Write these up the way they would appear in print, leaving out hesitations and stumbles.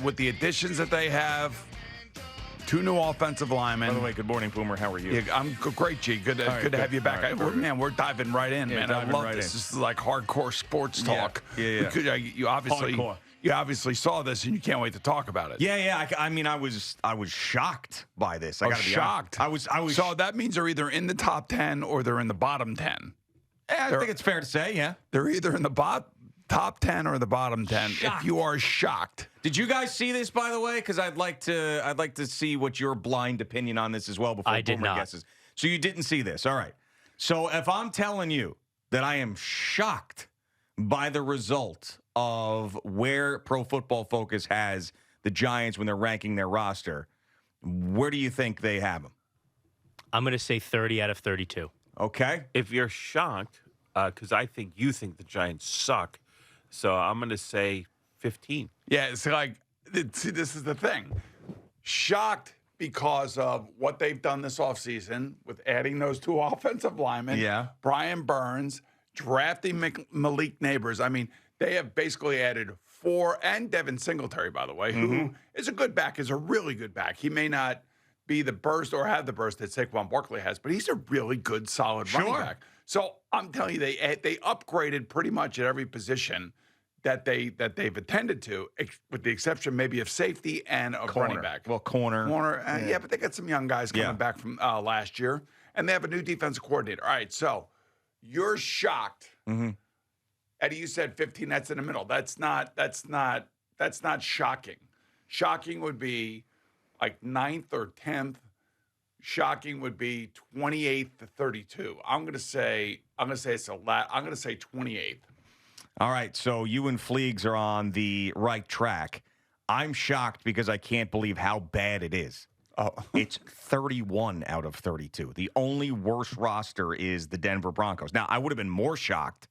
with the additions that they have, 2 new offensive linemen. By the way, good morning, Boomer. How are you? Yeah, I'm great, G. Good to have you back. We're diving right in, man. I love this. This is like hardcore sports talk. Yeah. You obviously saw this, and you can't wait to talk about it. Yeah. I mean, I was shocked by this. I got to be shocked. I was. So that means they're either in the top 10 or they're in the bottom 10. I think it's fair to say, yeah. They're either in the top 10 or the bottom 10. Shocked. If you are shocked. Did you guys see this, by the way? Because I'd like to see what your blind opinion on this as well before I did Boomer not. guesses. So you didn't see this. All right. So if I'm telling you that I am shocked by the result of where Pro Football Focus has the Giants when they're ranking their roster, where do you think they have them? I'm going to say 30 out of 32. Okay. If you're shocked, because I think you think the Giants suck, so I'm going to say 15. Yeah, it's like, see, this is the thing. Shocked because of what they've done this offseason with adding those 2 offensive linemen. Yeah. Brian Burns, drafting Malik Neighbors. I mean, they have basically added 4, and Devin Singletary, by the way, who is a good back, is a really good back. He may not be the burst or have the burst that Saquon Barkley has, but he's a really good, solid running back. So I'm telling you, they upgraded pretty much at every position that they've attended to, with the exception maybe of safety and a running back. Well, corner. Yeah, but they got some young guys coming back from last year, and they have a new defensive coordinator. All right, so you're shocked. Eddie, you said 15. That's in the middle. That's not shocking. Shocking would be like 9th or 10th. Shocking would be 28th to 32. I'm gonna say it's a lot. I'm gonna say 28th. All right, so you and Fleegs are on the right track. I'm shocked because I can't believe how bad it is. It's 31 out of 32. The only worst roster is the Denver Broncos. Now, I would have been more shocked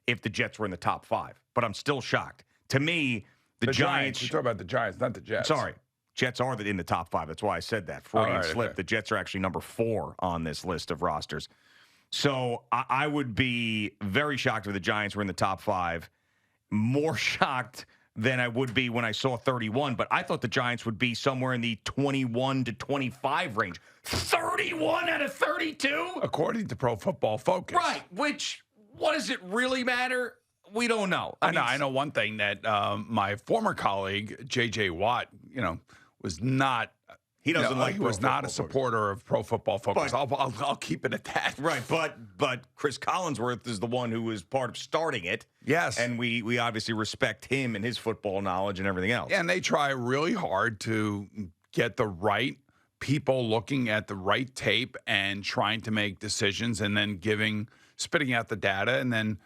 if the Jets were in the top 5, but I'm still shocked. To me, the Giants. You're talking about the Giants, not the Jets. Sorry. Jets are in the top 5. That's why I said that. Freudian slip. Okay. The Jets are actually number 4 on this list of rosters. So I would be very shocked if the Giants were in the top 5. More shocked than I would be when I saw 31. But I thought the Giants would be somewhere in the 21 to 25 range. 31 out of 32? According to Pro Football Focus. Right. Which, what does it really matter? We don't know. I know one thing that my former colleague, J.J. Watt, was not. He doesn't like. He Pro was not Football a supporter of Pro Football Focus. But, I'll keep it at that. Right, but Chris Collinsworth is the one who was part of starting it. Yes, and we obviously respect him and his football knowledge and everything else. Yeah, and they try really hard to get the right people looking at the right tape and trying to make decisions, and then spitting out the data, and then.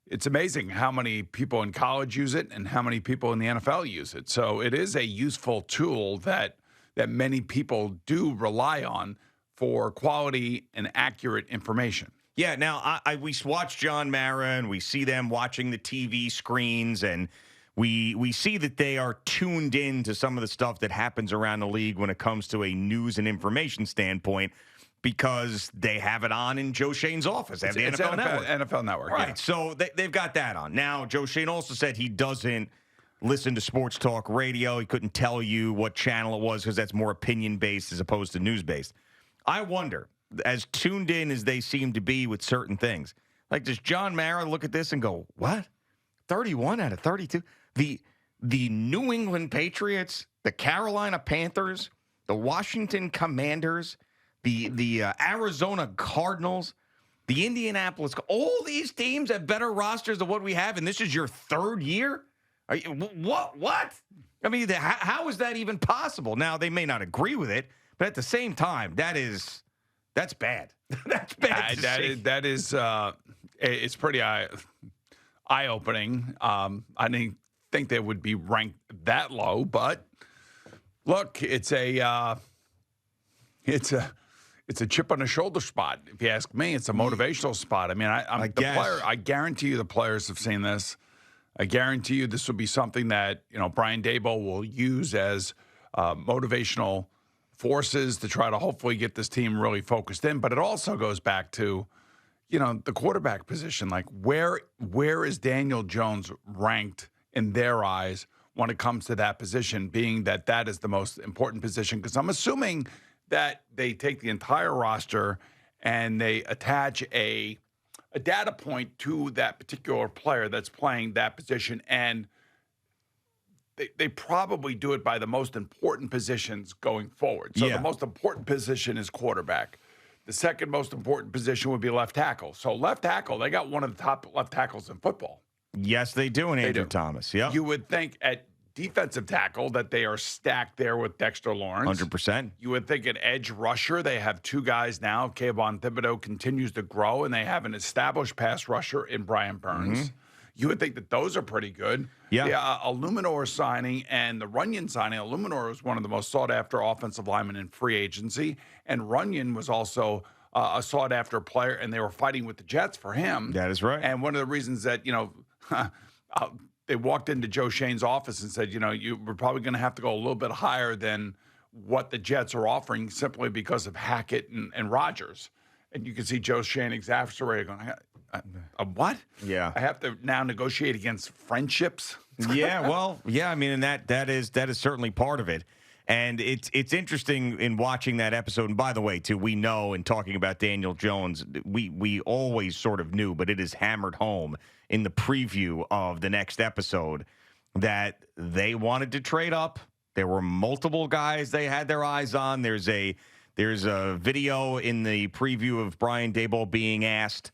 It's amazing how many people in college use it and how many people in the NFL use it. So it is a useful tool that many people do rely on for quality and accurate information. Yeah, now we watch John Mara and we see them watching the TV screens, and we see that they are tuned in to some of the stuff that happens around the league when it comes to a news and information standpoint, because they have it on in Joe Shane's office. They have the NFL Network. NFL Network, right. Yeah. So they've got that on. Now, Joe Shane also said he doesn't listen to sports talk radio. He couldn't tell you what channel it was because that's more opinion-based as opposed to news-based. I wonder, as tuned in as they seem to be with certain things, like does John Mara look at this and go, what? 31 out of 32? The New England Patriots, the Carolina Panthers, the Washington Commanders, the Arizona Cardinals, the Indianapolis, all these teams have better rosters than what we have, and this is your 3rd year? Are you, what? I mean, how is that even possible? Now, they may not agree with it, but at the same time, that's bad. That's bad. That is it's pretty eye-opening. I didn't think they would be ranked that low, but look, it's a chip on the shoulder spot. If you ask me, it's a motivational spot. I mean, I guarantee you the players have seen this. I guarantee you this will be something that, Brian Daboll will use as motivational forces to try to hopefully get this team really focused in. But it also goes back to, the quarterback position. Like, where is Daniel Jones ranked in their eyes when it comes to that position, being that that is the most important position. Because I'm assuming that they take the entire roster and they attach a data point to that particular player that's playing that position, and they probably do it by the most important positions going forward. So Yeah. the most important position is quarterback. The second most important position would be left tackle. So left tackle, they got one of the top left tackles in football. Yes, they do, and Andrew do. Thomas. Yep. You would think at defensive tackle that they are stacked there with Dexter Lawrence. 100%. You would think at edge rusher, they have two guys now. Kayvon Thibodeau continues to grow, and they have an established pass rusher in Brian Burns. You would think that those are pretty good. Yeah. The Illuminor signing and the Runyon signing. Illuminor was one of the most sought-after offensive linemen in free agency, and Runyon was also a sought-after player, and they were fighting with the Jets for him. That is right. And one of the reasons that, they walked into Joe Shane's office and said, we're probably going to have to go a little bit higher than what the Jets are offering simply because of Hackett and Rodgers. And you can see Joe Shane exasperated going, what? Yeah. I have to now negotiate against friendships? Yeah, well, yeah, I mean, and that is certainly part of it. And it's interesting in watching that episode. And by the way, too, we know in talking about Daniel Jones, we always sort of knew, but it is hammered home in the preview of the next episode that they wanted to trade up. There were multiple guys they had their eyes on. There's a video in the preview of Brian Daboll being asked,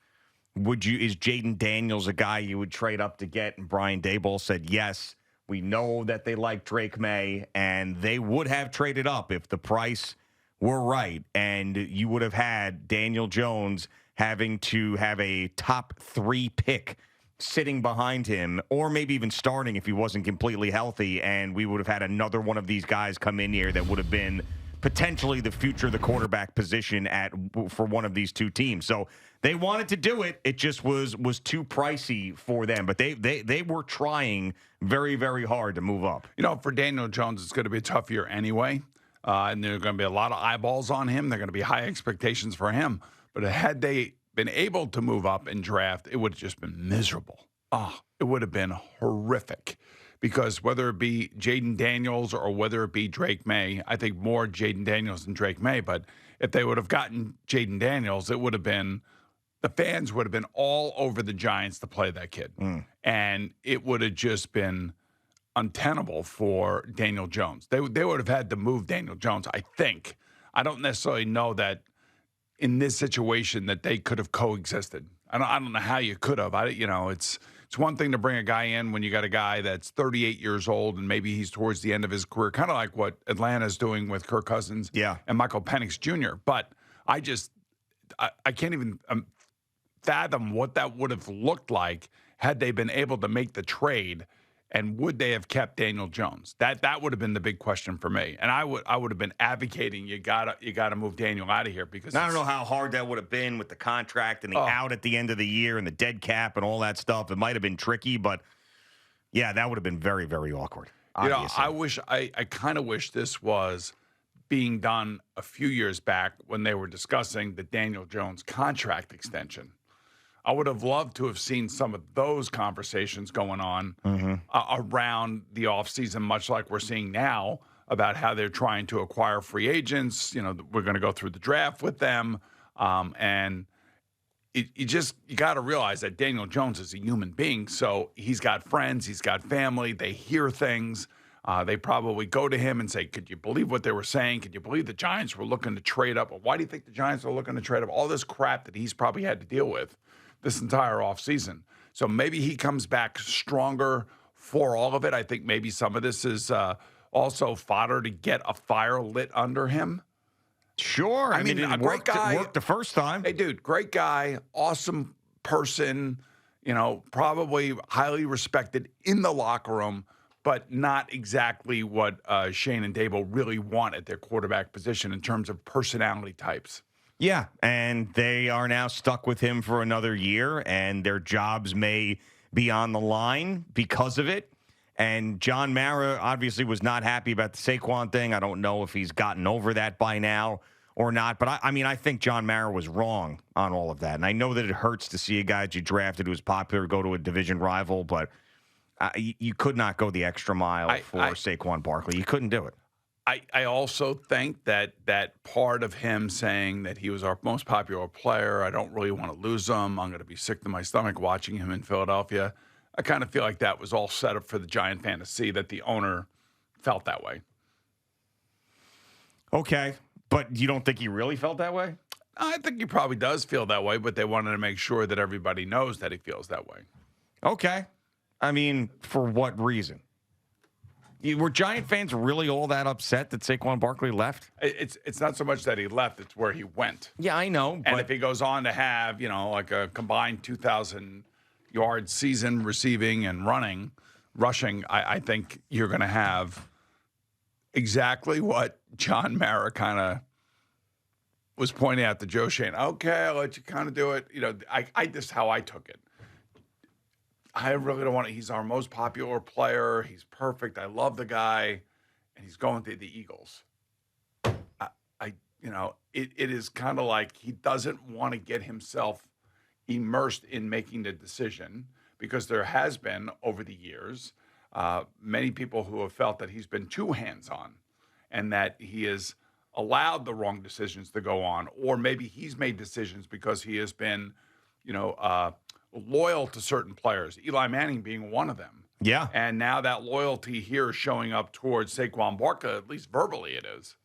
is Jaden Daniels a guy you would trade up to get? And Brian Daboll said, yes, we know that they like Drake May, and they would have traded up if the price were right. And you would have had Daniel Jones having to have a top 3 pick sitting behind him, or maybe even starting if he wasn't completely healthy. And we would have had another one of these guys come in here that would have been potentially the future of the quarterback position for one of these two teams. So they wanted to do it. It just was too pricey for them. But they were trying very, very hard to move up. For Daniel Jones, it's going to be a tough year anyway. And there are going to be a lot of eyeballs on him. There are going to be high expectations for him. But had they been able to move up and draft, it would have just been miserable. It would have been horrific. Because whether it be Jaden Daniels or whether it be Drake May, I think more Jaden Daniels than Drake May. But if they would have gotten Jaden Daniels, it would have been, the fans would have been all over the Giants to play that kid. And it would have just been untenable for Daniel Jones. They would have had to move Daniel Jones, I think. I don't necessarily know that in this situation that they could have coexisted. I don't know how you could have. It's one thing to bring a guy in when you got a guy that's 38 years old and maybe he's towards the end of his career, kind of like what Atlanta's doing with Kirk Cousins and Michael Penix Jr. But I can't even fathom what that would have looked like had they been able to make the trade, and would they have kept Daniel Jones? That would have been the big question for me. And I would have been advocating you gotta move Daniel out of here, because I don't know how hard that would have been with the contract and the out at the end of the year and the dead cap and all that stuff. It might have been tricky, but yeah, that would have been very, very awkward. Obviously. I kind of wish this was being done a few years back when they were discussing the Daniel Jones contract extension. I would have loved to have seen some of those conversations going on around the offseason, much like we're seeing now about how they're trying to acquire free agents. We're going to go through the draft with them. And you got to realize that Daniel Jones is a human being. So he's got friends, he's got family, they hear things. They probably go to him and say, could you believe what they were saying? Could you believe the Giants were looking to trade up? Why do you think the Giants are looking to trade up? All this crap that he's probably had to deal with this entire offseason. So maybe he comes back stronger for all of it. I think maybe some of this is also fodder to get a fire lit under him. Sure. I mean, a great guy. It worked the first time. Hey, dude, great guy, awesome person, probably highly respected in the locker room, but not exactly what Shane and Daboll really want at their quarterback position in terms of personality types. Yeah, and they are now stuck with him for another year, and their jobs may be on the line because of it. And John Mara obviously was not happy about the Saquon thing. I don't know if he's gotten over that by now or not. But, I think John Mara was wrong on all of that. And I know that it hurts to see a guy that you drafted who was popular go to a division rival. But You could not go the extra mile for Saquon Barkley. You couldn't do it. I also think that part of him saying that he was our most popular player, I don't really want to lose him. I'm going to be sick to my stomach watching him in Philadelphia. I kind of feel like that was all set up for the Giant fan to see that the owner felt that way. Okay, but you don't think he really felt that way? I think he probably does feel that way, but they wanted to make sure that everybody knows that he feels that way. Okay. I mean, for what reason? Were Giant fans really all that upset that Saquon Barkley left? It's not so much that he left, it's where he went. Yeah, I know. And if he goes on to have, like a combined 2,000-yard season receiving and rushing, I think you're going to have exactly what John Mara kind of was pointing out to Joe Shane. Okay, I'll let you kind of do it. This is how I took it. I really don't want to. He's our most popular player. He's perfect. I love the guy, and he's going to the Eagles. It is kind of like he doesn't want to get himself immersed in making the decision because there has been over the years many people who have felt that he's been too hands-on and that he has allowed the wrong decisions to go on, or maybe he's made decisions because he has been, loyal to certain players, Eli Manning being one of them. Yeah. And now that loyalty here is showing up towards Saquon Barkley, at least verbally it is.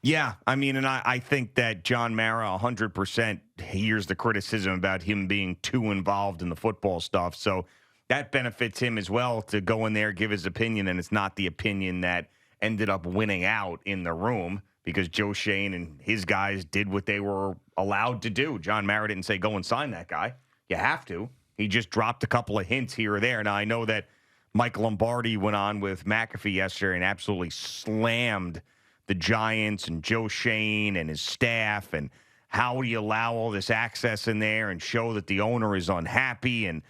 Yeah, I mean, and I think that John Mara 100% hears the criticism about him being too involved in the football stuff. So that benefits him as well to go in there, give his opinion, and it's not the opinion that ended up winning out in the room because Joe Shane and his guys did what they were allowed to do. John Mara didn't say, go and sign that guy. You have to. He just dropped a couple of hints here or there. Now, I know that Mike Lombardi went on with McAfee yesterday and absolutely slammed the Giants and Joe Shane and his staff and how do you allow all this access in there and show that the owner is unhappy and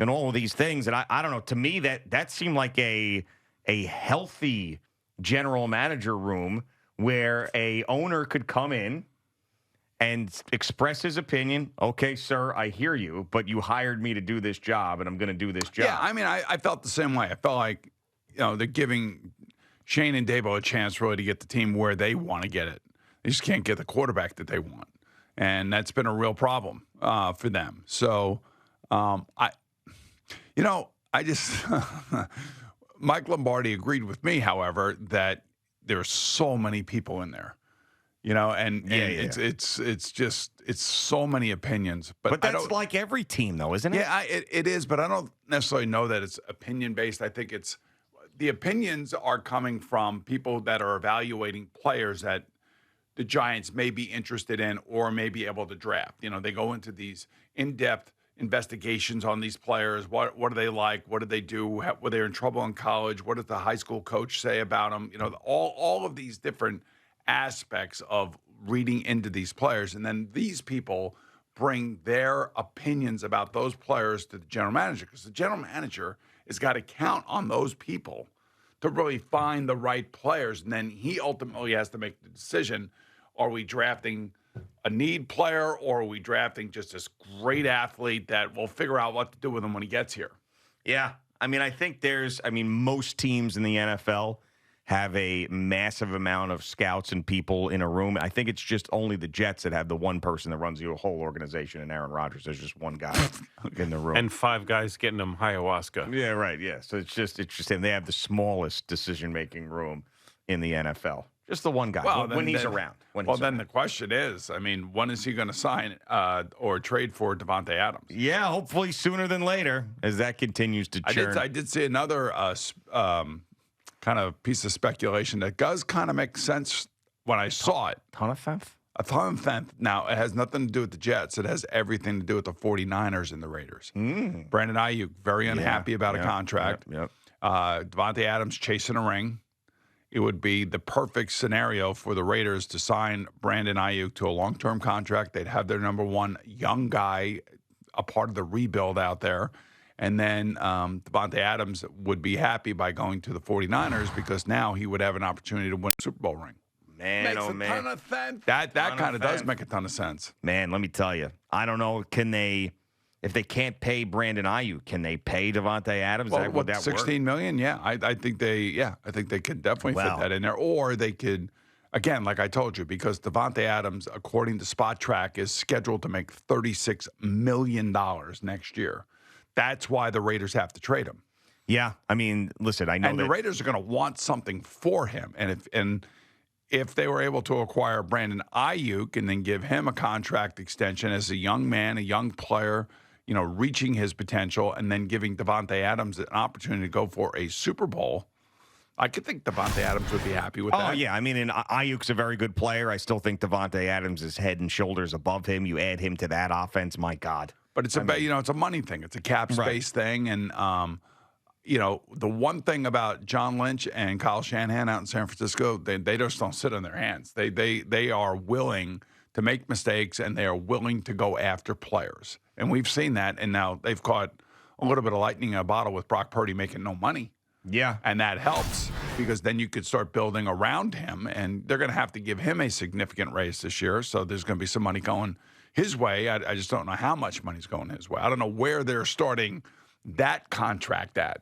all of these things. And I don't know. To me, that seemed like a healthy general manager room where a owner could come in and express his opinion. Okay, sir, I hear you, but you hired me to do this job, and I'm going to do this job. Yeah, I mean, I felt the same way. I felt like, they're giving Shane and Dabo a chance really to get the team where they want to get it. They just can't get the quarterback that they want. And that's been a real problem for them. So, I just Mike Lombardi agreed with me, however, that there are so many people in there. It's so many opinions. But that's like every team, though, isn't it? Yeah, it is, but I don't necessarily know that it's opinion-based. I think the opinions are coming from people that are evaluating players that the Giants may be interested in or may be able to draft. They go into these in-depth investigations on these players. What are they like? What did they do? Were they in trouble in college? What did the high school coach say about them? All of these different aspects of reading into these players. And then these people bring their opinions about those players to the general manager because the general manager has got to count on those people to really find the right players. And then he ultimately has to make the decision, are we drafting a need player or are we drafting just this great athlete that we'll figure out what to do with him when he gets here? Yeah. I mean, I think most teams in the NFL have a massive amount of scouts and people in a room. I think it's just only the Jets that have the one person that runs the whole organization, and Aaron Rodgers. There's just one guy in the room. And 5 guys getting them ayahuasca. Yeah, right, yeah. So it's just him. They have the smallest decision-making room in the NFL. Just the one guy when he's around. Then the question is, when is he going to sign or trade for Devontae Adams? Yeah, hopefully sooner than later as that continues to churn. I did see another kind of piece of speculation that does kind of make sense when I saw it. A ton of tenth. Now, it has nothing to do with the Jets. It has everything to do with the 49ers and the Raiders. Brandon Ayuk, very unhappy about a contract. Yep. Devontae Adams chasing a ring. It would be the perfect scenario for the Raiders to sign Brandon Ayuk to a long-term contract. They'd have their number one young guy, a part of the rebuild out there. And then Devontae Adams would be happy by going to the 49ers because now he would have an opportunity to win a Super Bowl ring. Man, Makes a ton of sense. That kind of does make a ton of sense. Man, let me tell you. I don't know. Can they if they can't pay Brandon Ayuk, can they pay Devontae Adams? Well, Would that work? $16 million? Yeah, I think I think they could definitely Wow. fit that in there. Or they could, again, like I told you, because Devontae Adams, according to Spot Track, is scheduled to make $36 million next year. That's why the Raiders have to trade him. Yeah, I mean, listen, I know And that the Raiders are going to want something for him. And if they were able to acquire Brandon Ayuk and then give him a contract extension as a young man, a young player, reaching his potential, and then giving Devontae Adams an opportunity to go for a Super Bowl, I could think Devontae Adams would be happy with that. Oh, yeah. I mean, and Ayuk's a very good player. I still think Devontae Adams is head and shoulders above him. You add him to that offense, my God. But it's it's a money thing. It's a cap space thing. And, the one thing about John Lynch and Kyle Shanahan out in San Francisco, they just don't sit on their hands. They are willing to make mistakes, and they are willing to go after players. And we've seen that, and now they've caught a little bit of lightning in a bottle with Brock Purdy making no money. Yeah. And that helps because then you could start building around him, and they're going to have to give him a significant raise this year. So there's going to be some money going his way. I just don't know how much money's going his way. I don't know where they're starting that contract at.